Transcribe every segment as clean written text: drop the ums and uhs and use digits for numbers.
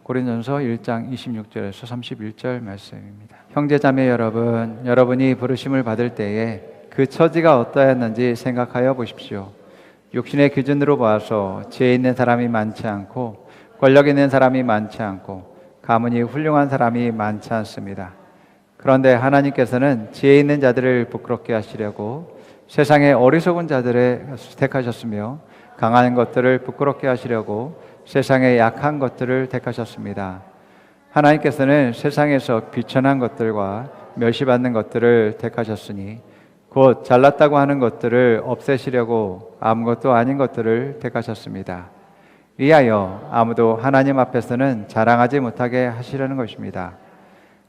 고린도전서 1장 26절에서 31절 말씀입니다. 형제자매 여러분, 여러분이 부르심을 받을 때에 그 처지가 어떠했는지 생각하여 보십시오. 육신의 기준으로 보아서 지혜 있는 사람이 많지 않고 권력 있는 사람이 많지 않고 가문이 훌륭한 사람이 많지 않습니다. 그런데 하나님께서는 지혜 있는 자들을 부끄럽게 하시려고 세상의 어리석은 자들을 택하셨으며 강한 것들을 부끄럽게 하시려고 세상의 약한 것들을 택하셨습니다. 하나님께서는 세상에서 비천한 것들과 멸시받는 것들을 택하셨으니 곧 잘났다고 하는 것들을 없애시려고 아무것도 아닌 것들을 택하셨습니다. 이하여 아무도 하나님 앞에서는 자랑하지 못하게 하시려는 것입니다.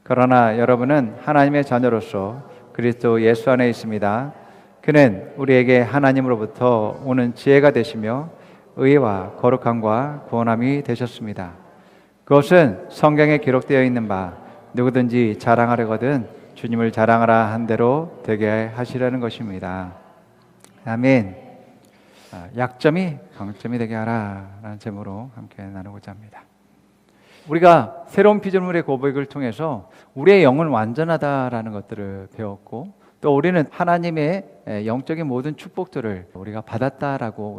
그러나 여러분은 하나님의 자녀로서 그리스도 예수 안에 있습니다. 그는 우리에게 하나님으로부터 오는 지혜가 되시며 의와 거룩함과 구원함이 되셨습니다. 그것은 성경에 기록되어 있는 바 누구든지 자랑하려거든 주님을 자랑하라 한 대로 되게 하시려는 것입니다. 아멘. 약점이 강점이 되게 하라 라는 제목으로 함께 나누고자 합니다. 우리가 새로운 피조물의 고백을 통해서 우리의 영은 완전하다라는 것들을 배웠고 또 우리는 하나님의 영적인 모든 축복들을 우리가 받았다라고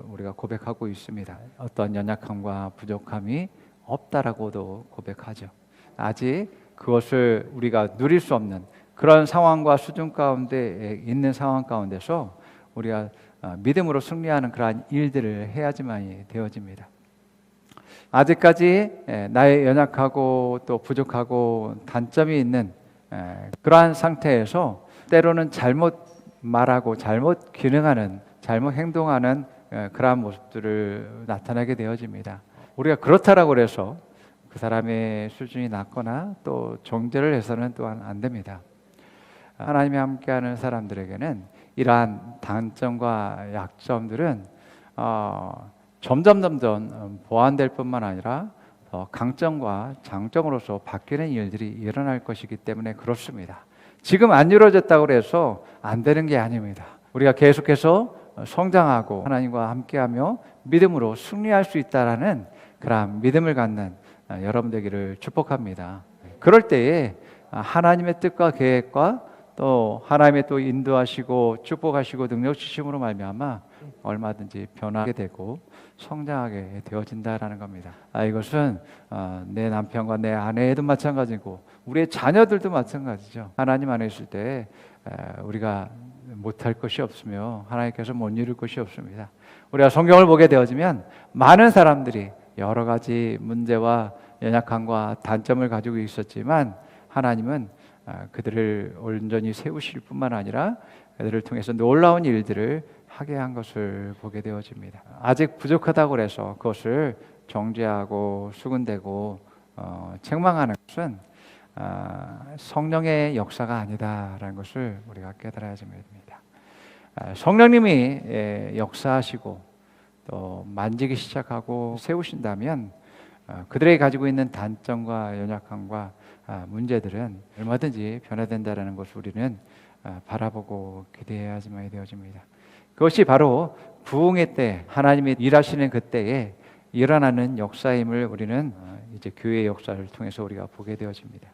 우리가 고백하고 있습니다. 어떤 연약함과 부족함이 없다라고도 고백하죠. 아직 그것을 우리가 누릴 수 없는 그런 상황과 수준 가운데 있는 상황 가운데서 우리가 믿음으로 승리하는 그러한 일들을 해야지만이 되어집니다. 아직까지 나의 연약하고 또 부족하고 단점이 있는 그러한 상태에서 때로는 잘못 말하고 잘못 기능하는 잘못 행동하는 그러한 모습들을 나타나게 되어집니다. 우리가 그렇다라고 해서 그 사람의 수준이 낮거나 또 정죄를 해서는 또한 안 됩니다. 하나님이 함께하는 사람들에게는 이러한 단점과 약점들은 점점 보완될 뿐만 아니라 강점과 장점으로서 바뀌는 일들이 일어날 것이기 때문에 그렇습니다. 지금 안 이루어졌다고 해서 안 되는 게 아닙니다. 우리가 계속해서 성장하고 하나님과 함께하며 믿음으로 승리할 수 있다라는 그런 믿음을 갖는 여러분 되기를 축복합니다. 그럴 때에 하나님의 뜻과 계획과 또 하나님의 또 인도하시고 축복하시고 능력 주심으로 말미암아 얼마든지 변하게 되고 성장하게 되어진다라는 겁니다. 이것은 내 남편과 내 아내에도 마찬가지고 우리의 자녀들도 마찬가지죠. 하나님 안에 있을 때 우리가 못할 것이 없으며 하나님께서 못 이룰 것이 없습니다. 우리가 성경을 보게 되어지면 많은 사람들이 여러 가지 문제와 연약함과 단점을 가지고 있었지만 하나님은 그들을 온전히 세우실 뿐만 아니라 그들을 통해서 놀라운 일들을 하게 한 것을 보게 되어집니다. 아직 부족하다고 해서 그것을 정죄하고 수군대고 책망하는 것은 성령의 역사가 아니다라는 것을 우리가 깨달아야 됩니다. 성령님이 역사하시고 또 만지기 시작하고 세우신다면 그들이 가지고 있는 단점과 연약함과 문제들은 얼마든지 변화된다라는 것을 우리는 바라보고 기대해야지만 되어집니다. 그것이 바로 부흥의 때 하나님이 일하시는 그때에 일어나는 역사임을 우리는 이제 교회의 역사를 통해서 우리가 보게 되어집니다.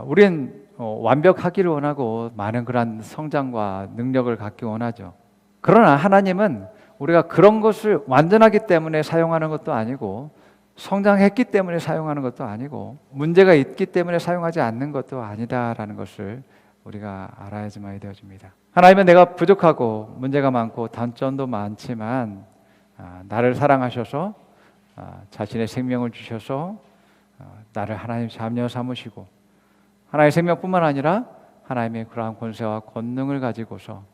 우리는 완벽하기를 원하고 많은 그런 성장과 능력을 갖기 원하죠. 그러나 하나님은 우리가 그런 것을 완전하기 때문에 사용하는 것도 아니고 성장했기 때문에 사용하는 것도 아니고 문제가 있기 때문에 사용하지 않는 것도 아니다라는 것을 우리가 알아야지만 되어집니다. 하나님은 내가 부족하고 문제가 많고 단점도 많지만 나를 사랑하셔서 자신의 생명을 주셔서 나를 하나님 자녀 삼으시고 하나님의 생명뿐만 아니라 하나님의 그러한 권세와 권능을 가지고서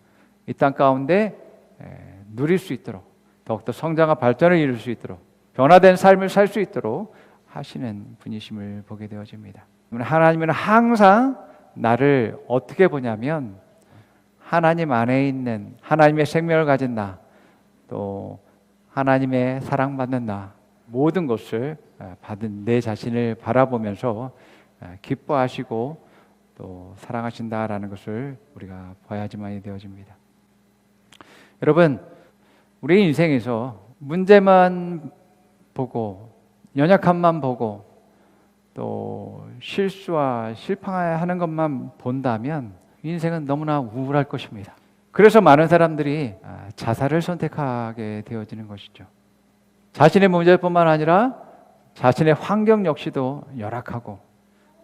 이 땅 가운데 누릴 수 있도록 더욱더 성장과 발전을 이룰 수 있도록 변화된 삶을 살 수 있도록 하시는 분이심을 보게 되어집니다. 하나님은 항상 나를 어떻게 보냐면 하나님 안에 있는 하나님의 생명을 가진 나, 또 하나님의 사랑받는 나, 모든 것을 받은 내 자신을 바라보면서 기뻐하시고 또 사랑하신다라는 것을 우리가 봐야지만이 되어집니다. 여러분, 우리 인생에서 문제만 보고 연약함만 보고 또 실수와 실패하는 것만 본다면 인생은 너무나 우울할 것입니다. 그래서 많은 사람들이 자살을 선택하게 되어지는 것이죠. 자신의 문제뿐만 아니라 자신의 환경 역시도 열악하고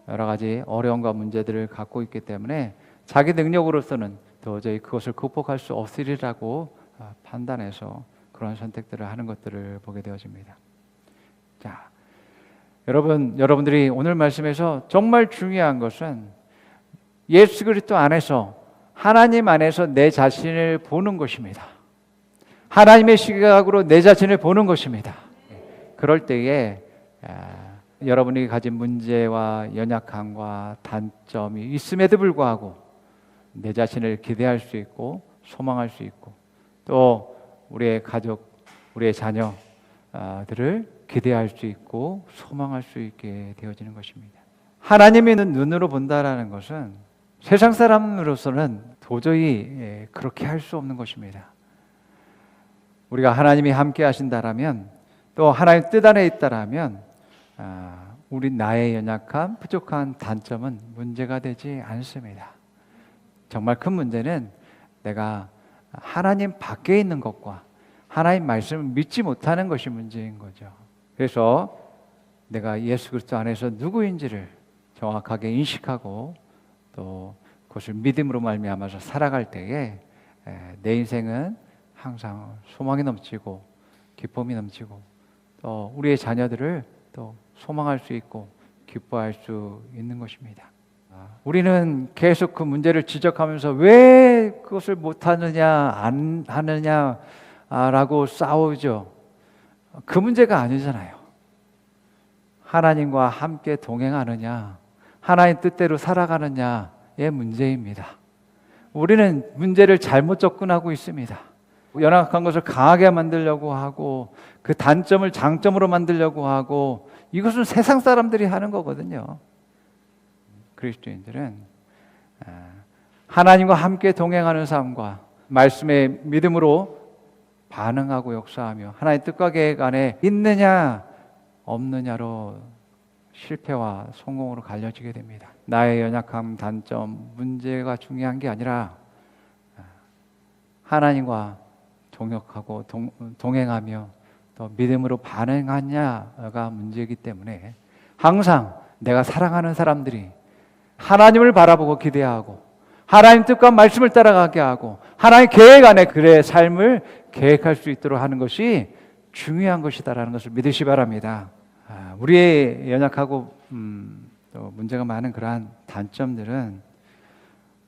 여러 가지 어려움과 문제들을 갖고 있기 때문에 자기 능력으로서는 도저히 그것을 극복할 수 없으리라고 판단해서 그런 선택들을 하는 것들을 보게 되어집니다. 자, 여러분들이 오늘 말씀에서 정말 중요한 것은 예수 그리스도 안에서, 하나님 안에서 내 자신을 보는 것입니다. 하나님의 시각으로 내 자신을 보는 것입니다. 그럴 때에 여러분이 가진 문제와 연약함과 단점이 있음에도 불구하고 내 자신을 기대할 수 있고 소망할 수 있고 또 우리의 가족, 우리의 자녀들을 기대할 수 있고 소망할 수 있게 되어지는 것입니다. 하나님의 눈으로 본다라는 것은 세상 사람으로서는 도저히 그렇게 할 수 없는 것입니다. 우리가 하나님이 함께 하신다라면 또 하나님 뜻 안에 있다라면 우리 나의 연약함, 부족한 단점은 문제가 되지 않습니다. 정말 큰 문제는 내가 하나님 밖에 있는 것과 하나님 말씀을 믿지 못하는 것이 문제인 거죠. 그래서 내가 예수 그리스도 안에서 누구인지를 정확하게 인식하고 또 그것을 믿음으로 말미암아서 살아갈 때에 내 인생은 항상 소망이 넘치고 기쁨이 넘치고 또 우리의 자녀들을 또 소망할 수 있고 기뻐할 수 있는 것입니다. 우리는 계속 그 문제를 지적하면서 왜 그것을 못하느냐 안 하느냐라고 싸우죠. 그 문제가 아니잖아요. 하나님과 함께 동행하느냐 하나님 뜻대로 살아가느냐의 문제입니다. 우리는 문제를 잘못 접근하고 있습니다. 연약한 것을 강하게 만들려고 하고 그 단점을 장점으로 만들려고 하고 이것은 세상 사람들이 하는 거거든요. 그리스도인들은 하나님과 함께 동행하는 삶과 말씀의 믿음으로 반응하고 역사하며 하나님의 뜻과 계획 안에 있느냐 없느냐로 실패와 성공으로 갈려지게 됩니다. 나의 연약함, 단점, 문제가 중요한 게 아니라 하나님과 동역하고 동행하며 또 믿음으로 반응하냐가 문제이기 때문에 항상 내가 사랑하는 사람들이 하나님을 바라보고 기대하고 하나님 뜻과 말씀을 따라가게 하고 하나님 계획 안에 그의 삶을 계획할 수 있도록 하는 것이 중요한 것이다라는 것을 믿으시 바랍니다. 우리의 연약하고 또 문제가 많은 그러한 단점들은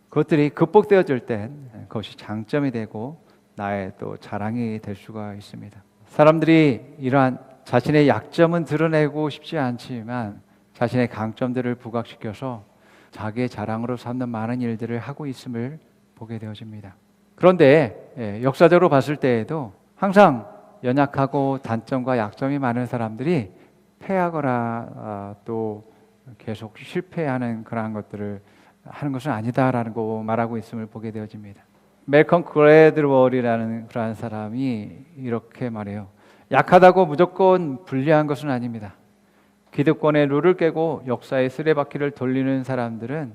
그것들이 극복되어질 땐 그것이 장점이 되고 나의 또 자랑이 될 수가 있습니다. 사람들이 이러한 자신의 약점은 드러내고 싶지 않지만 자신의 강점들을 부각시켜서 자기의 자랑으로 삼는 많은 일들을 하고 있음을 보게 되어집니다. 그런데 역사적으로 봤을 때에도 항상 연약하고 단점과 약점이 많은 사람들이 패하거나 또 계속 실패하는 그러한 것들을 하는 것은 아니다라는 거 말하고 있음을 보게 되어집니다. 멜컴 그레드월이라는 그러한 사람이 이렇게 말해요. 약하다고 무조건 불리한 것은 아닙니다. 기득권의 룰을 깨고 역사의 쓰레바퀴를 돌리는 사람들은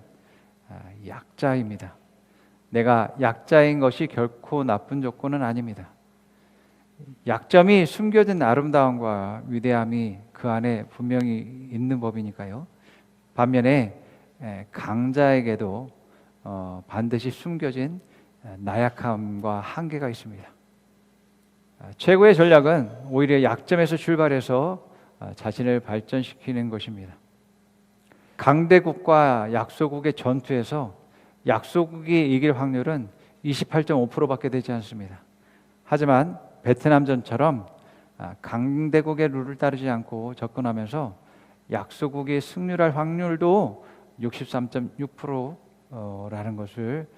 약자입니다. 내가 약자인 것이 결코 나쁜 조건은 아닙니다. 약점이 숨겨진 아름다움과 위대함이 그 안에 분명히 있는 법이니까요. 반면에 강자에게도 반드시 숨겨진 나약함과 한계가 있습니다. 최고의 전략은 오히려 약점에서 출발해서 자신을 발전시키는 것입니다. 강대국과 약소국의 전투에서 약소국이 이길 확률은 28.5%밖에 되지 않습니다. 하지만 베트남전처럼 강대국의 룰을 따르지 않고 접근하면서 약소국이 승률할 확률도 63.6%라는 것을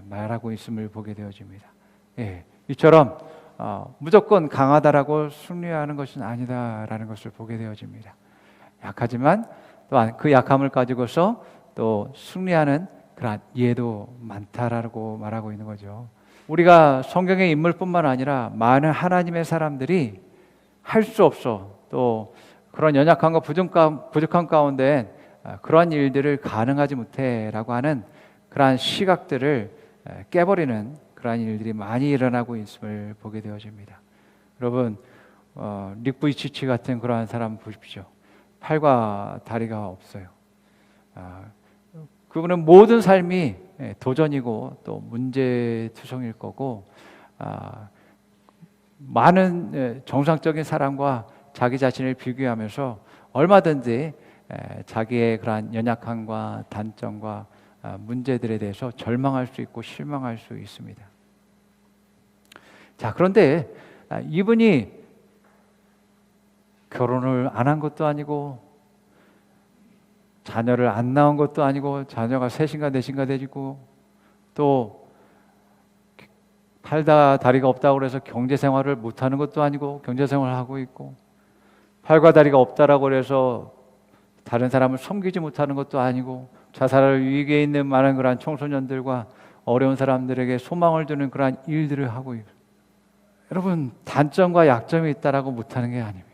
말하고 있음을 보게 되어집니다. 이처럼 무조건 강하다라고 승리하는 것은 아니다라는 것을 보게 되어집니다. 약하지만 또한 그 약함을 가지고서 또 승리하는 그런 예도 많다라고 말하고 있는 거죠. 우리가 성경의 인물뿐만 아니라 많은 하나님의 사람들이 할 수 없어 또 그런 연약함과 부족함 가운데 그러한 일들을 가능하지 못해라고 하는 그러한 시각들을 깨버리는 그러한 일들이 많이 일어나고 있음을 보게 되어집니다. 여러분, 닉 부이치치 같은 그러한 사람 보십시오. 팔과 다리가 없어요. 그분은 모든 삶이 도전이고 또 문제투성일 거고, 많은 정상적인 사람과 자기 자신을 비교하면서 얼마든지 자기의 그러한 연약함과 단점과 문제들에 대해서 절망할 수 있고 실망할 수 있습니다. 자, 그런데 이분이 결혼을 안 한 것도 아니고 자녀를 안 낳은 것도 아니고 자녀가 셋인가 넷인가 되고 또 팔다 다리가 없다고 해서 경제생활을 못하는 것도 아니고 경제생활을 하고 있고 팔과 다리가 없다라고 해서 다른 사람을 섬기지 못하는 것도 아니고 자살할 위기에 있는 많은 그러한 청소년들과 어려운 사람들에게 소망을 주는 그러한 일들을 하고 있어요. 여러분, 단점과 약점이 있다라고 못하는 게 아닙니다.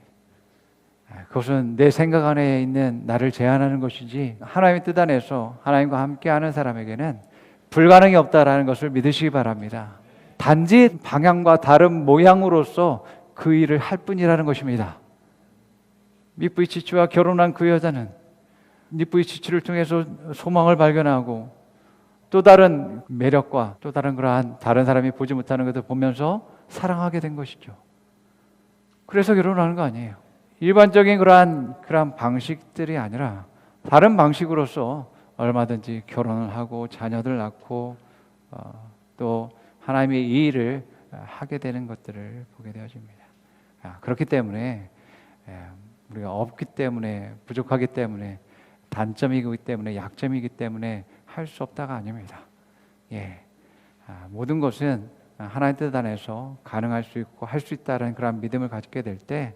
그것은 내 생각 안에 있는 나를 제한하는 것이지 하나님의 뜻 안에서 하나님과 함께하는 사람에게는 불가능이 없다라는 것을 믿으시기 바랍니다. 단지 방향과 다른 모양으로서 그 일을 할 뿐이라는 것입니다. 닉부이치치와 결혼한 그 여자는 닉부이치치를 통해서 소망을 발견하고 또 다른 매력과 또 다른 그러한 다른 사람이 보지 못하는 것을 보면서 사랑하게 된 것이죠. 그래서 결혼하는 거 아니에요. 일반적인 그러한 방식들이 아니라 다른 방식으로서 얼마든지 결혼을 하고 자녀들 낳고 또 하나님의 이 일을 하게 되는 것들을 보게 되어집니다. 그렇기 때문에 우리가 없기 때문에 부족하기 때문에 단점이기 때문에 약점이기 때문에 할 수 없다가 아닙니다. 모든 것은 하나님의 뜻 안에서 가능할 수 있고 할 수 있다는 그런 믿음을 가지게 될 때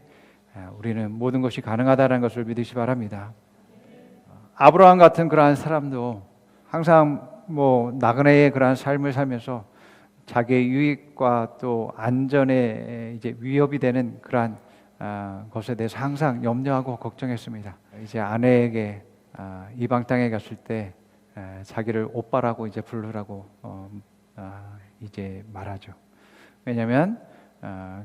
우리는 모든 것이 가능하다는 것을 믿으시 바랍니다. 아브라함 같은 그러한 사람도 항상 나그네의 그러한 삶을 살면서 자기의 유익과 또 안전에 이제 위협이 되는 그러한 것에 대해서 항상 염려하고 걱정했습니다. 이제 아내에게 이방 땅에 갔을 때 자기를 오빠라고 이제 부르라고 이제 말하죠. 왜냐하면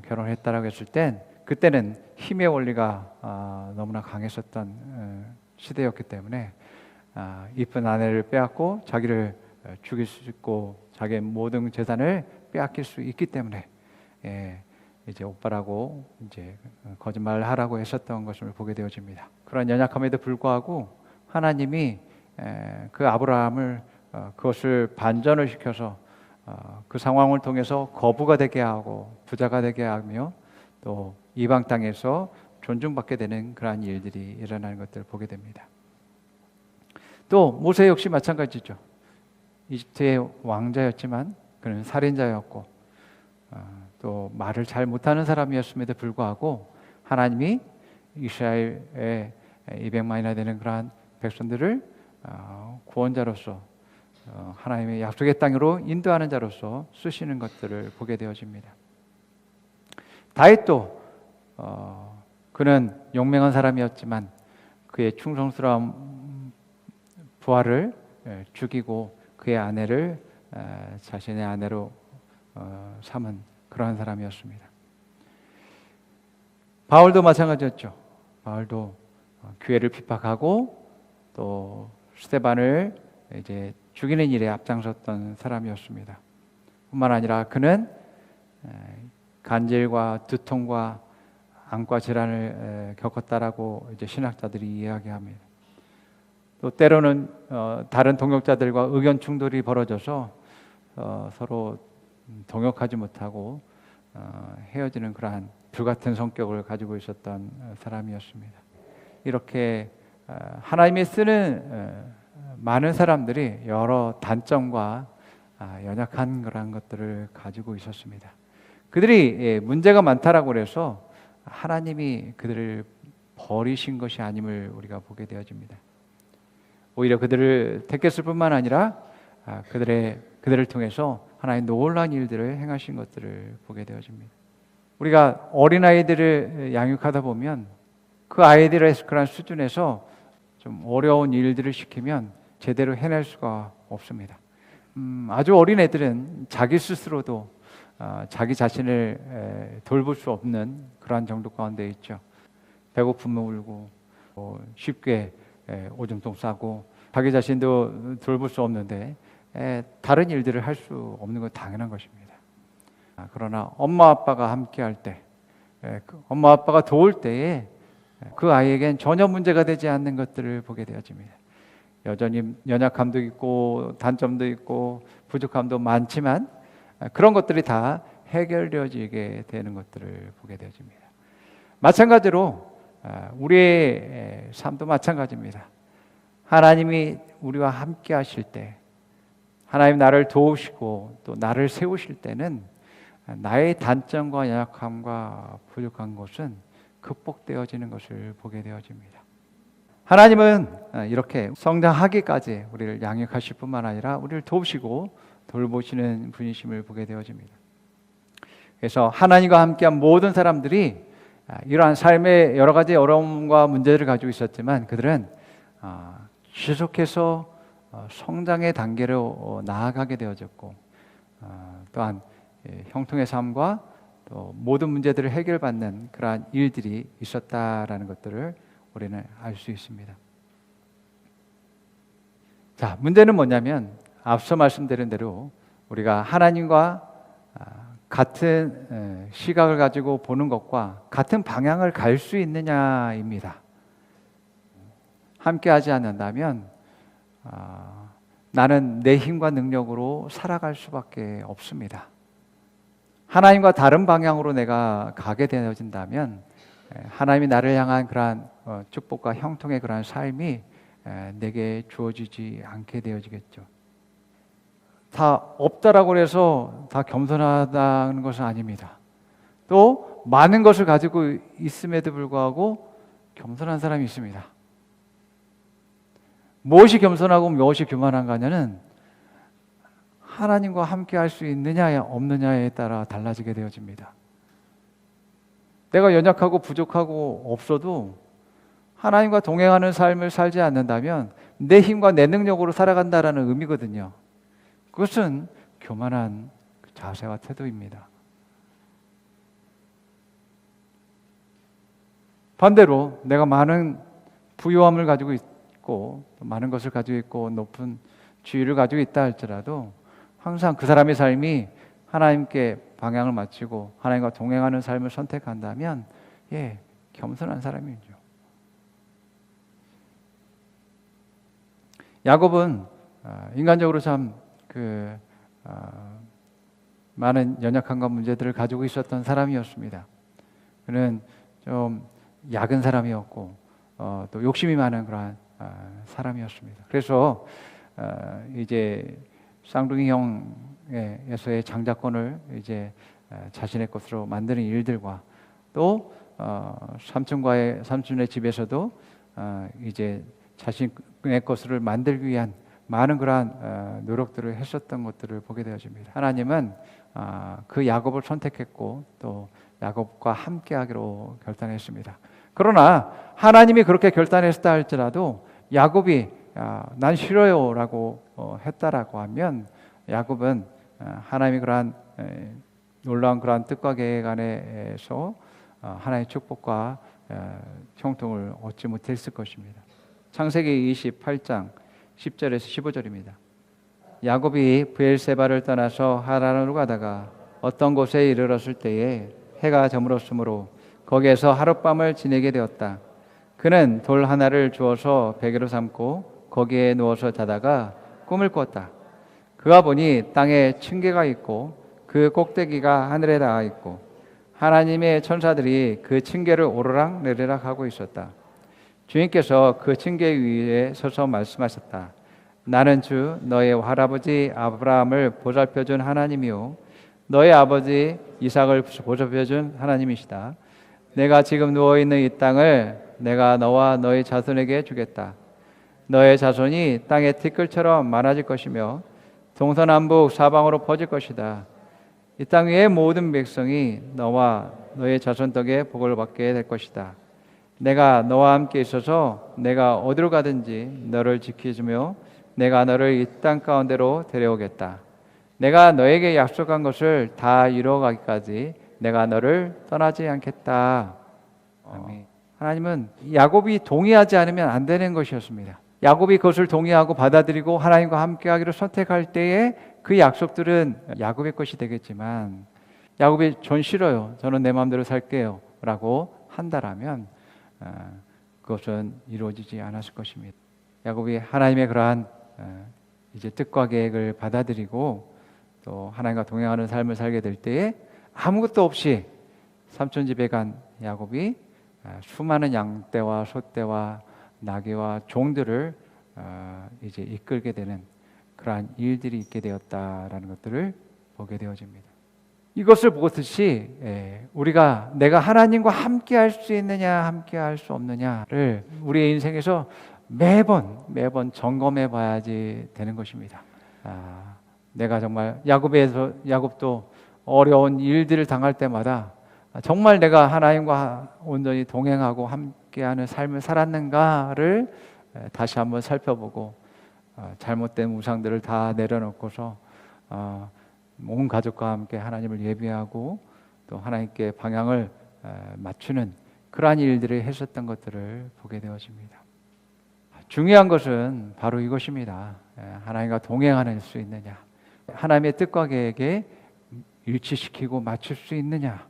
결혼했다라고 했을 땐 그때는 힘의 원리가 너무나 강했었던 시대였기 때문에 이쁜 아내를 빼앗고 자기를 죽일 수 있고 자기의 모든 재산을 빼앗길 수 있기 때문에 이제 오빠라고 이제 거짓말을 하라고 했었던 것을 보게 되어집니다. 그런 연약함에도 불구하고 하나님이 그 아브라함을 그것을 반전을 시켜서 그 상황을 통해서 거부가 되게 하고 부자가 되게 하며 또 이방 땅에서 존중받게 되는 그러한 일들이 일어나는 것들을 보게 됩니다. 또 모세 역시 마찬가지죠. 이집트의 왕자였지만 그는 살인자였고 또 말을 잘 못하는 사람이었음에도 불구하고 하나님이 이스라엘의 200만이나 되는 그러한 백성들을 구원자로서 하나님의 약속의 땅으로 인도하는 자로서 쓰시는 것들을 보게 되어집니다. 다윗도 그는 용맹한 사람이었지만 그의 충성스러운 부하를 죽이고 그의 아내를 자신의 아내로 삼은 그러한 사람이었습니다. 바울도 마찬가지였죠. 바울도 교회를 핍박하고 또 스데반을 이제 죽이는 일에 앞장섰던 사람이었습니다. 뿐만 아니라 그는 간질과 두통과 안과 질환을 겪었다라고 이제 신학자들이 이야기합니다. 또 때로는 다른 동역자들과 의견 충돌이 벌어져서 서로 동역하지 못하고 헤어지는 그러한 불같은 성격을 가지고 있었던 사람이었습니다. 이렇게 하나님이 쓰는 많은 사람들이 여러 단점과 연약한 그러한 것들을 가지고 있었습니다. 그들이 문제가 많다라고 해서 하나님이 그들을 버리신 것이 아님을 우리가 보게 되어집니다. 오히려 그들을 택했을 뿐만 아니라 그들을 통해서 하나님 놀라운 일들을 행하신 것들을 보게 되어집니다. 우리가 어린아이들을 양육하다 보면 그 아이들의 그런 수준에서 좀 어려운 일들을 시키면 제대로 해낼 수가 없습니다. 아주 어린 애들은 자기 스스로도 자기 자신을 돌볼 수 없는 그러한 정도 가운데 있죠. 배고프면 울고 쉽게 오줌통 싸고 자기 자신도 돌볼 수 없는데 다른 일들을 할 수 없는 건 당연한 것입니다. 그러나 엄마 아빠가 함께 할 때, 엄마 아빠가 도울 때에 그 아이에겐 전혀 문제가 되지 않는 것들을 보게 되어집니다. 여전히 연약함도 있고 단점도 있고 부족함도 많지만 그런 것들이 다 해결되어지게 되는 것들을 보게 되어집니다. 마찬가지로 우리의 삶도 마찬가지입니다. 하나님이 우리와 함께 하실 때, 하나님 나를 도우시고 또 나를 세우실 때는 나의 단점과 연약함과 부족한 것은 극복되어지는 것을 보게 되어집니다. 하나님은 이렇게 성장하기까지 우리를 양육하실 뿐만 아니라 우리를 도우시고 돌보시는 분이심을 보게 되어집니다. 그래서 하나님과 함께한 모든 사람들이 이러한 삶의 여러 가지 어려움과 문제를 가지고 있었지만 그들은 지속해서 성장의 단계로 나아가게 되어졌고 또한 형통의 삶과 또 모든 문제들을 해결받는 그러한 일들이 있었다라는 것들을 우리는 알 수 있습니다. 자, 문제는 뭐냐면 앞서 말씀드린 대로 우리가 하나님과 같은 시각을 가지고 보는 것과 같은 방향을 갈 수 있느냐입니다. 함께 하지 않는다면 나는 내 힘과 능력으로 살아갈 수밖에 없습니다. 하나님과 다른 방향으로 내가 가게 되어진다면 하나님이 나를 향한 그러한 축복과 형통의 그러한 삶이 내게 주어지지 않게 되어지겠죠. 다 없다라고 해서 다 겸손하다는 것은 아닙니다. 또 많은 것을 가지고 있음에도 불구하고 겸손한 사람이 있습니다. 무엇이 겸손하고 무엇이 교만한가냐는 하나님과 함께 할 수 있느냐 없느냐에 따라 달라지게 되어집니다. 내가 연약하고 부족하고 없어도 하나님과 동행하는 삶을 살지 않는다면 내 힘과 내 능력으로 살아간다라는 의미거든요. 그것은 교만한 자세와 태도입니다. 반대로 내가 많은 부유함을 가지고 있고 많은 것을 가지고 있고 높은 지위를 가지고 있다 할지라도 항상 그 사람의 삶이 하나님께 방향을 맞추고 하나님과 동행하는 삶을 선택한다면 겸손한 사람이죠. 야곱은 인간적으로 참 많은 연약함과 문제들을 가지고 있었던 사람이었습니다. 그는 좀 약은 사람이었고 또 욕심이 많은 그러한 사람이었습니다. 그래서 이제 쌍둥이 형에서의 장자권을 이제 자신의 것으로 만드는 일들과 또 삼촌의 집에서도 이제 자신의 것을 만들기 위한 많은 그러한 노력들을 했었던 것들을 보게 되어집니다. 하나님은 그 야곱을 선택했고 또 야곱과 함께하기로 결단했습니다. 그러나 하나님이 그렇게 결단했다 할지라도 야곱이 난 싫어요라고 했다라고 하면 야곱은 하나님이 그러한 놀라운 그러한 뜻과 계획 안에서 하나님의 축복과 형통을 얻지 못했을 것입니다. 창세기 28장 10절에서 15절입니다. 야곱이 브엘세바를 떠나서 하란으로 가다가 어떤 곳에 이르렀을 때에 해가 저물었으므로 거기에서 하룻밤을 지내게 되었다. 그는 돌 하나를 주어서 베개로 삼고 거기에 누워서 자다가 꿈을 꿨다. 그가 보니 땅에 층계가 있고 그 꼭대기가 하늘에 닿아 있고 하나님의 천사들이 그 층계를 오르락 내리락 하고 있었다. 주님께서 그 층계 위에 서서 말씀하셨다. 나는 주 너의 할아버지 아브라함을 보살펴준 하나님이요 너의 아버지 이삭을 보살펴준 하나님이시다. 내가 지금 누워있는 이 땅을 내가 너와 너의 자손에게 주겠다. 너의 자손이 땅의 티끌처럼 많아질 것이며 동서남북 사방으로 퍼질 것이다. 이 땅 위의 모든 백성이 너와 너의 자손 덕에 복을 받게 될 것이다. 내가 너와 함께 있어서 내가 어디로 가든지 너를 지켜주며 내가 너를 이 땅 가운데로 데려오겠다. 내가 너에게 약속한 것을 다 이루어가기까지 내가 너를 떠나지 않겠다. 아멘. 하나님은 야곱이 동의하지 않으면 안 되는 것이었습니다. 야곱이 그것을 동의하고 받아들이고 하나님과 함께하기로 선택할 때에 그 약속들은 야곱의 것이 되겠지만, 야곱이 전 싫어요, 저는 내 마음대로 살게요 라고 한다라면 그것은 이루어지지 않았을 것입니다. 야곱이 하나님의 그러한 이제 뜻과 계획을 받아들이고 또 하나님과 동행하는 삶을 살게 될 때에 아무것도 없이 삼촌 집에 간 야곱이 수많은 양떼와 소떼와 나귀와 종들을 이제 이끌게 되는 그러한 일들이 있게 되었다라는 것들을 보게 되어집니다. 이것을 보듯이 우리가 내가 하나님과 함께 할 수 있느냐 함께 할 수 없느냐를 우리의 인생에서 매번 점검해 봐야지 되는 것입니다. 내가 정말 야곱도 어려운 일들을 당할 때마다 정말 내가 하나님과 온전히 동행하고 함께하는 삶을 살았는가를 다시 한번 살펴보고 잘못된 우상들을 다 내려놓고서 온 가족과 함께 하나님을 예배하고 또 하나님께 방향을 맞추는 그러한 일들을 했었던 것들을 보게 되어집니다. 중요한 것은 바로 이것입니다. 하나님과 동행할 수 있느냐, 하나님의 뜻과 계획에 일치시키고 맞출 수 있느냐,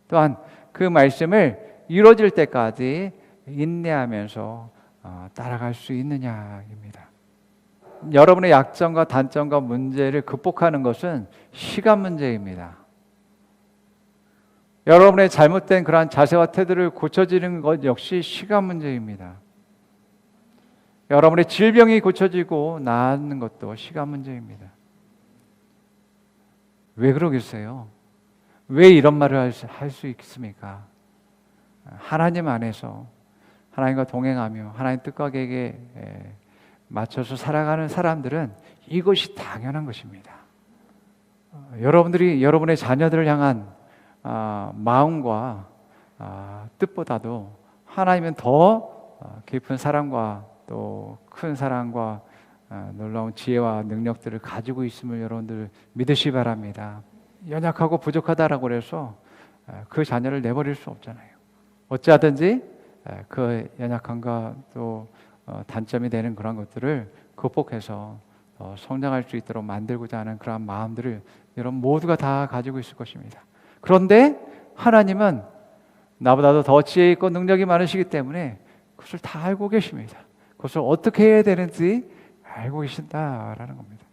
또한 그 말씀을 이루어질 때까지 인내하면서 따라갈 수 있느냐입니다. 여러분의 약점과 단점과 문제를 극복하는 것은 시간 문제입니다. 여러분의 잘못된 그러한 자세와 태도를 고쳐지는 것 역시 시간 문제입니다. 여러분의 질병이 고쳐지고 나는 것도 시간 문제입니다. 왜 그러겠어요? 왜 이런 말을 할 수 있습니까? 하나님 안에서 하나님과 동행하며 하나님 뜻과 계획에 맞춰서 살아가는 사람들은 이것이 당연한 것입니다. 여러분들이 여러분의 자녀들을 향한 마음과 뜻보다도 하나님은 더 깊은 사랑과 또 큰 사랑과 놀라운 지혜와 능력들을 가지고 있음을 여러분들 믿으시 바랍니다. 연약하고 부족하다라고 해서 그 자녀를 내버릴 수 없잖아요. 어찌하든지 그 연약함과 또 단점이 되는 그런 것들을 극복해서 성장할 수 있도록 만들고자 하는 그런 마음들을 여러분 모두가 다 가지고 있을 것입니다. 그런데 하나님은 나보다도 더 지혜 있고 능력이 많으시기 때문에 그것을 다 알고 계십니다. 그것을 어떻게 해야 되는지 알고 계신다라는 겁니다.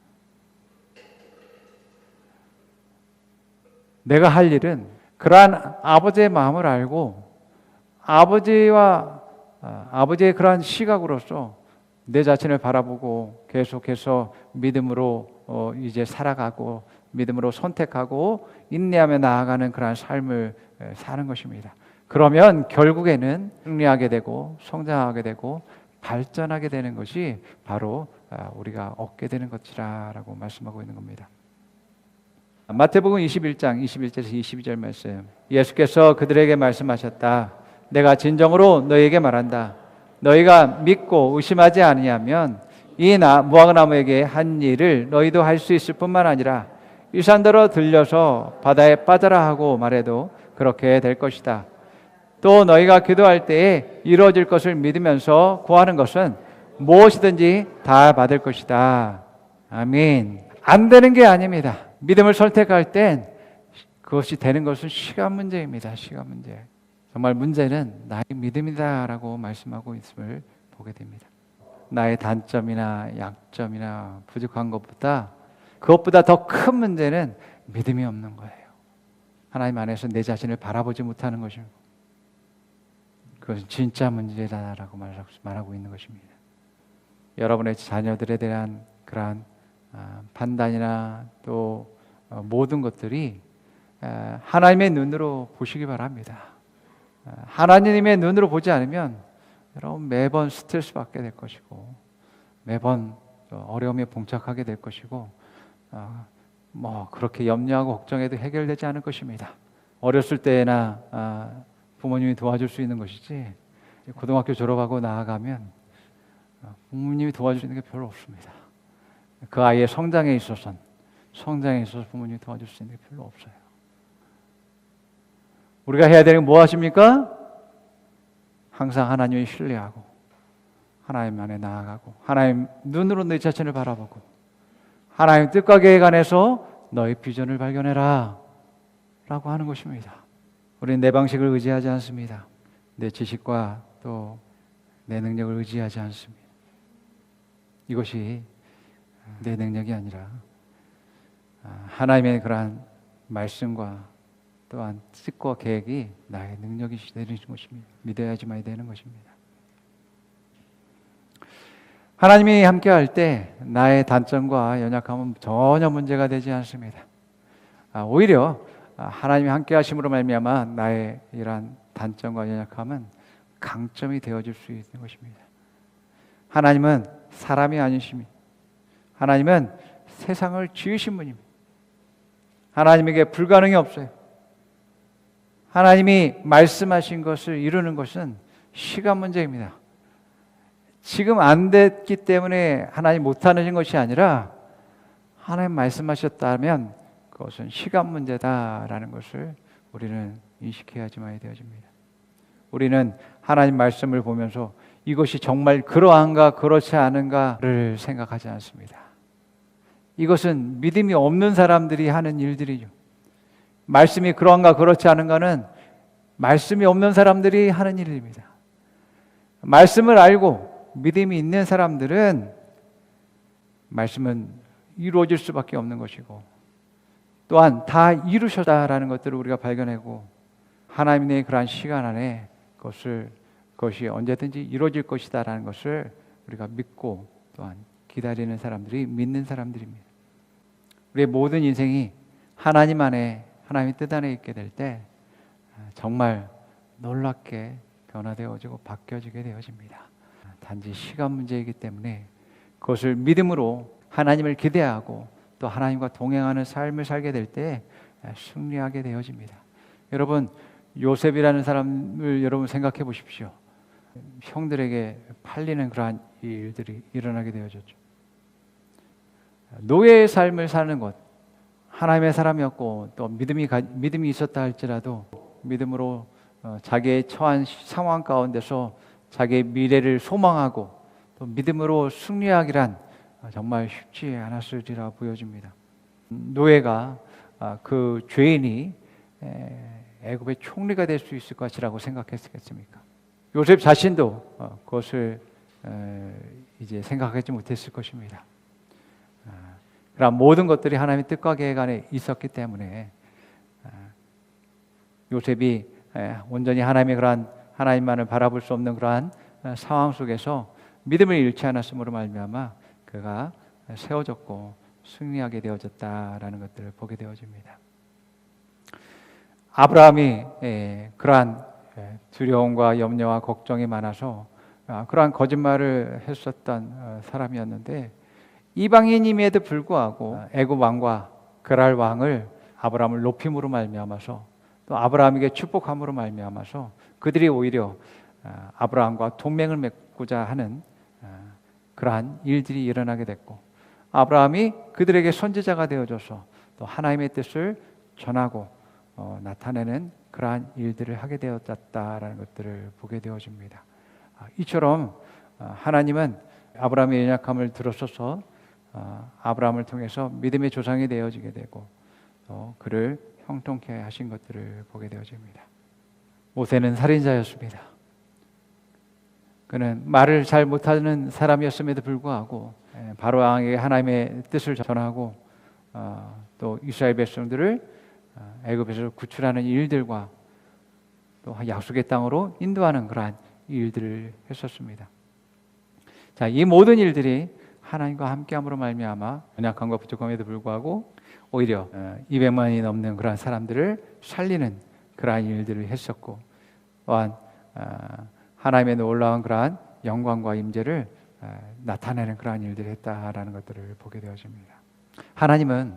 내가 할 일은 그러한 아버지의 마음을 알고 아버지의 그러한 시각으로서 내 자신을 바라보고 계속해서 믿음으로 이제 살아가고 믿음으로 선택하고 인내하며 나아가는 그러한 삶을 사는 것입니다. 그러면 결국에는 승리하게 되고 성장하게 되고 발전하게 되는 것이 바로 우리가 얻게 되는 것이라고 말씀하고 있는 겁니다. 마태복음 21장 21절에서 22절 말씀, 예수께서 그들에게 말씀하셨다. 내가 진정으로 너희에게 말한다. 너희가 믿고 의심하지 아니하면 이 무화과나무에게 한 일을 너희도 할 수 있을 뿐만 아니라 이 산더러 들려서 바다에 빠져라 하고 말해도 그렇게 될 것이다. 또 너희가 기도할 때에 이루어질 것을 믿으면서 구하는 것은 무엇이든지 다 받을 것이다. 아멘. 안 되는 게 아닙니다. 믿음을 선택할 땐 그것이 되는 것은 시간 문제입니다. 시간 문제. 정말 문제는 나의 믿음이다라고 말씀하고 있음을 보게 됩니다. 나의 단점이나 약점이나 부족한 그것보다 더 큰 문제는 믿음이 없는 거예요. 하나님 안에서 내 자신을 바라보지 못하는 것입니다. 그것은 진짜 문제다라고 말하고 있는 것입니다. 여러분의 자녀들에 대한 그러한 판단이나 또 모든 것들이 하나님의 눈으로 보시기 바랍니다. 하나님의 눈으로 보지 않으면 여러분 매번 스트레스 받게 될 것이고 매번 어려움에 봉착하게 될 것이고 그렇게 염려하고 걱정해도 해결되지 않을 것입니다. 어렸을 때나 부모님이 도와줄 수 있는 것이지 고등학교 졸업하고 나아가면 부모님이 도와주시는 게 별로 없습니다. 그 아이의 성장에 있어서 부모님이 도와줄 수 있는 게 별로 없어요. 우리가 해야 되는 게 뭐 하십니까? 항상 하나님을 신뢰하고 하나님 안에 나아가고 하나님 눈으로 내 자신을 바라보고 하나님 뜻과 계획 안에서 너의 비전을 발견해라 라고 하는 것입니다. 우리는 내 방식을 의지하지 않습니다. 내 지식과 또 내 능력을 의지하지 않습니다. 이것이 내 능력이 아니라 하나님의 그러한 말씀과 또한 뜻과 계획이 나의 능력이 되는 것입니다. 믿어야지만 되는 것입니다. 하나님이 함께할 때 나의 단점과 연약함은 전혀 문제가 되지 않습니다. 오히려 하나님이 함께하심으로 말미암아 나의 이러한 단점과 연약함은 강점이 되어질 수 있는 것입니다. 하나님은 사람이 아니십니다. 하나님은 세상을 지으신 분입니다. 하나님에게 불가능이 없어요. 하나님이 말씀하신 것을 이루는 것은 시간 문제입니다. 지금 안 됐기 때문에 하나님 못하는 것이 아니라 하나님 말씀하셨다면 그것은 시간 문제다라는 것을 우리는 인식해야지만 되어집니다. 우리는 하나님 말씀을 보면서 이것이 정말 그러한가 그렇지 않은가를 생각하지 않습니다. 이것은 믿음이 없는 사람들이 하는 일들이죠. 말씀이 그러한가 그렇지 않은가는 말씀이 없는 사람들이 하는 일입니다. 말씀을 알고 믿음이 있는 사람들은 말씀은 이루어질 수밖에 없는 것이고 또한 다 이루셨다라는 것들을 우리가 발견하고 하나님의 그러한 시간 안에 그것이 언제든지 이루어질 것이다라는 것을 우리가 믿고 또한 기다리는 사람들이 믿는 사람들입니다. 우리의 모든 인생이 하나님 안에 하나님의 뜻 안에 있게 될 때 정말 놀랍게 변화되어지고 바뀌어지게 되어집니다. 단지 시간 문제이기 때문에 그것을 믿음으로 하나님을 기대하고 또 하나님과 동행하는 삶을 살게 될 때 승리하게 되어집니다. 여러분 요셉이라는 사람을 여러분 생각해 보십시오. 형들에게 팔리는 그러한 일들이 일어나게 되어졌죠. 노예의 삶을 사는 것, 하나님의 사람이었고 또 믿음이 있었다 할지라도 믿음으로 자기의 처한 상황 가운데서 자기의 미래를 소망하고 또 믿음으로 승리하기란 정말 쉽지 않았으리라 보여집니다. 노예가 그 죄인이 애굽의 총리가 될 수 있을 것이라고 생각했겠습니까? 요셉 자신도 그것을 이제 생각하지 못했을 것입니다. 그러나 모든 것들이 하나님의 뜻과 계획 안에 있었기 때문에 요셉이 온전히 하나님의 그러한 하나님만을 바라볼 수 없는 그러한 상황 속에서 믿음을 잃지 않았음으로 말미암아 그가 세워졌고 승리하게 되어졌다라는 것들을 보게 되어집니다. 아브라함이 그러한 두려움과 염려와 걱정이 많아서 그러한 거짓말을 했었던 사람이었는데 이방인임에도 불구하고 애굽 왕과 그랄 왕을 아브라함을 높임으로 말미암아서 또 아브라함에게 축복함으로 말미암아서 그들이 오히려 아브라함과 동맹을 맺고자 하는 그러한 일들이 일어나게 됐고 아브라함이 그들에게 선지자가 되어줘서 또 하나님의 뜻을 전하고 나타내는 그러한 일들을 하게 되었다라는 것들을 보게 되어집니다. 이처럼 하나님은 아브라함의 연약함을 들어서서 아브라함을 통해서 믿음의 조상이 되어지게 되고 또 그를 형통케 하신 것들을 보게 되어집니다. 모세는 살인자였습니다. 그는 말을 잘 못하는 사람이었음에도 불구하고 바로 왕에게 하나님의 뜻을 전하고 또 이스라엘 백성들을 애굽에서 구출하는 일들과 또 약속의 땅으로 인도하는 그러한 일들을 했었습니다. 자, 이 모든 일들이 하나님과 함께함으로 말미암아 연약함과 부족함에도 불구하고 오히려 200만이 넘는 그러한 사람들을 살리는 그러한 일들을 했었고 또한 하나님의 놀라운 그러한 영광과 임재를 나타내는 그러한 일들을 했다라는 것들을 보게 되어집니다. 하나님은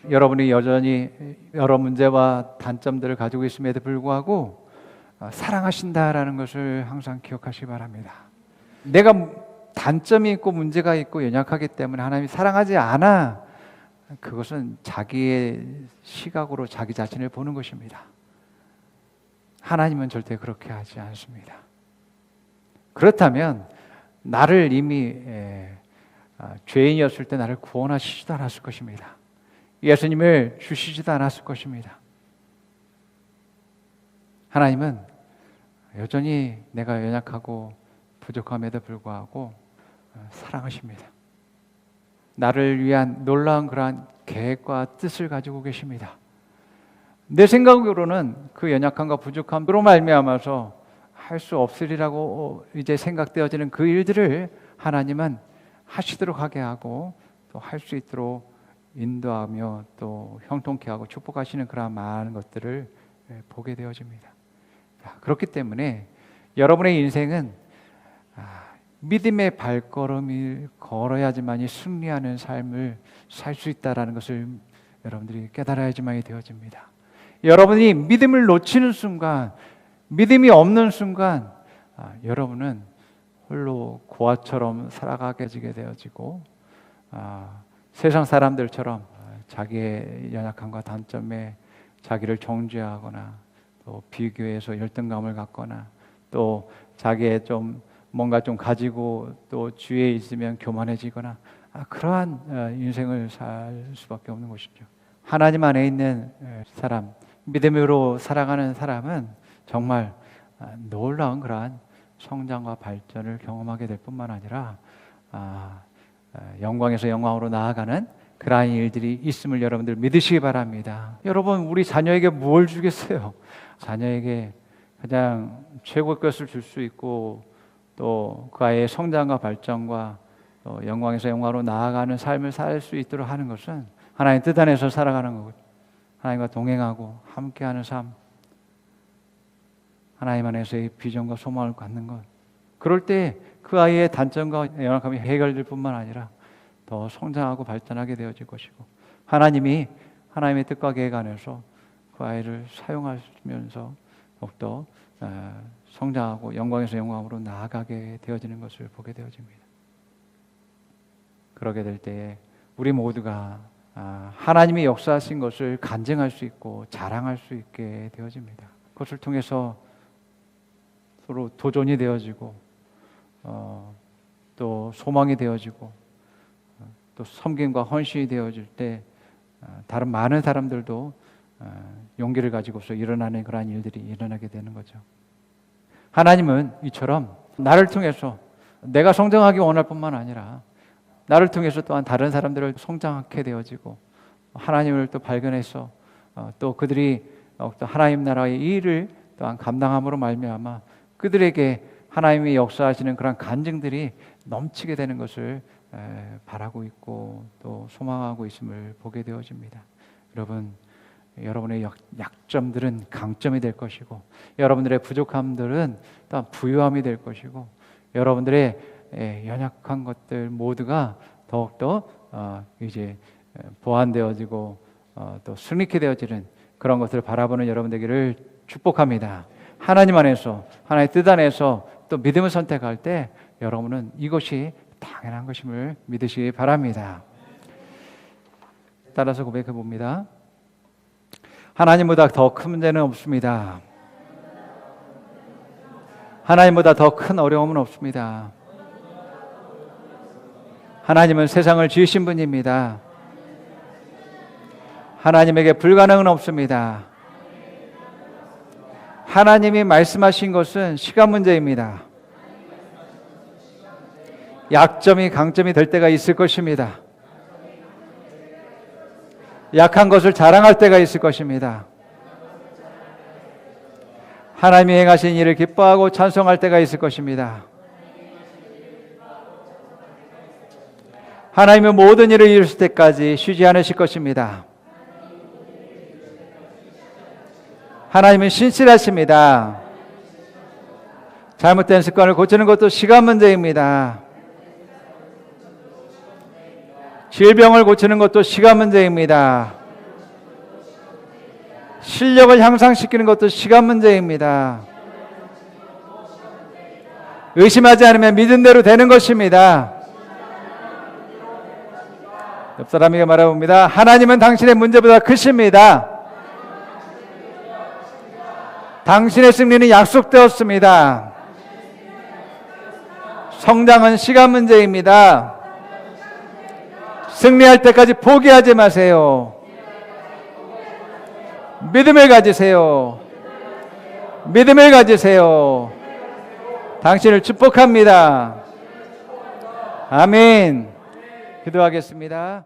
여러분이 여전히 여러 문제와 단점들을 가지고 있음에도 불구하고 사랑하신다라는 것을 항상 기억하시기 바랍니다. 내가 단점이 있고 문제가 있고 연약하기 때문에 하나님이 사랑하지 않아, 그것은 자기의 시각으로 자기 자신을 보는 것입니다. 하나님은 절대 그렇게 하지 않습니다. 그렇다면 나를 이미 죄인이었을 때 나를 구원하시지도 않았을 것입니다. 예수님을 주시지도 않았을 것입니다. 하나님은 여전히 내가 연약하고 부족함에도 불구하고 사랑하십니다. 나를 위한 놀라운 그러한 계획과 뜻을 가지고 계십니다. 내 생각으로는 그 연약함과 부족함으로 말미암아서 할 수 없으리라고 이제 생각되어지는 그 일들을 하나님은 하시도록 하게 하고 또 할 수 있도록 인도하며 또 형통케 하고 축복하시는 그런 많은 것들을 보게 되어집니다. 그렇기 때문에 여러분의 인생은 믿음의 발걸음을 걸어야지만이 승리하는 삶을 살 수 있다는 것을 여러분들이 깨달아야지만이 되어집니다. 여러분이 믿음을 놓치는 순간, 믿음이 없는 순간 여러분은 홀로 고아처럼 살아가게 되어지고 세상 사람들처럼 자기의 연약함과 단점에 자기를 정죄하거나 또 비교해서 열등감을 갖거나 또 자기의 좀 뭔가 좀 가지고 또 주위에 있으면 교만해지거나 그러한 인생을 살 수밖에 없는 것이죠. 하나님 안에 있는 사람, 믿음으로 살아가는 사람은 정말 놀라운 그러한 성장과 발전을 경험하게 될 뿐만 아니라 영광에서 영광으로 나아가는 그러한 일들이 있음을 여러분들 믿으시기 바랍니다. 여러분, 우리 자녀에게 뭘 주겠어요? 자녀에게 가장 최고의 것을 줄 수 있고 또 그 아이의 성장과 발전과 또 영광에서 영광으로 나아가는 삶을 살 수 있도록 하는 것은 하나님 뜻 안에서 살아가는 거고, 하나님과 동행하고 함께하는 삶, 하나님 안에서의 비전과 소망을 갖는 것. 그럴 때 그 아이의 단점과 연약함이 해결될 뿐만 아니라 더 성장하고 발전하게 되어질 것이고, 하나님이 하나님의 뜻과 계획 안에서 그 아이를 사용하시면서 더욱더 성장하고 영광에서 영광으로 나아가게 되어지는 것을 보게 되어집니다. 그러게 될 때에 우리 모두가 하나님이 역사하신 것을 간증할 수 있고 자랑할 수 있게 되어집니다. 그것을 통해서 서로 도전이 되어지고 또 소망이 되어지고 또 섬김과 헌신이 되어질 때 다른 많은 사람들도 용기를 가지고서 일어나는 그러한 일들이 일어나게 되는 거죠. 하나님은 이처럼 나를 통해서 내가 성장하기 원할 뿐만 아니라 나를 통해서 또한 다른 사람들을 성장하게 되어지고 하나님을 또 발견해서 또 그들이 또 하나님 나라의 일을 또한 감당함으로 말미암아 그들에게 하나님이 역사하시는 그런 간증들이 넘치게 되는 것을 바라고 있고 또 소망하고 있음을 보게 되어집니다. 여러분, 여러분의 약점들은 강점이 될 것이고 여러분들의 부족함들은 또한 부유함이 될 것이고 여러분들의 연약한 것들 모두가 더욱더 이제 보완되어지고 또 승리케 되어지는 그런 것들을 바라보는 여러분 되기를 축복합니다. 하나님 안에서, 하나님의 뜻 안에서 또 믿음을 선택할 때 여러분은 이것이 당연한 것임을 믿으시기 바랍니다. 따라서 고백해 봅니다. 하나님보다 더 큰 문제는 없습니다. 하나님보다 더 큰 어려움은 없습니다. 하나님은 세상을 지으신 분입니다. 하나님에게 불가능은 없습니다. 하나님이 말씀하신 것은 시간 문제입니다. 약점이 강점이 될 때가 있을 것입니다. 약한 것을 자랑할 때가 있을 것입니다. 하나님이 행하신 일을 기뻐하고 찬송할 때가 있을 것입니다. 하나님의 모든 일을 이루실 때까지 쉬지 않으실 것입니다. 하나님은 신실하십니다. 잘못된 습관을 고치는 것도 시간 문제입니다. 질병을 고치는 것도 시간 문제입니다. 실력을 향상시키는 것도 시간 문제입니다. 의심하지 않으면 믿은 대로 되는 것입니다. 옆 사람에게 말해봅니다. 하나님은 당신의 문제보다 크십니다. 당신의 승리는 약속되었습니다. 성장은 시간 문제입니다. 승리할 때까지 포기하지 마세요. 믿음을 가지세요. 믿음을 가지세요. 당신을 축복합니다. 아멘. 기도하겠습니다.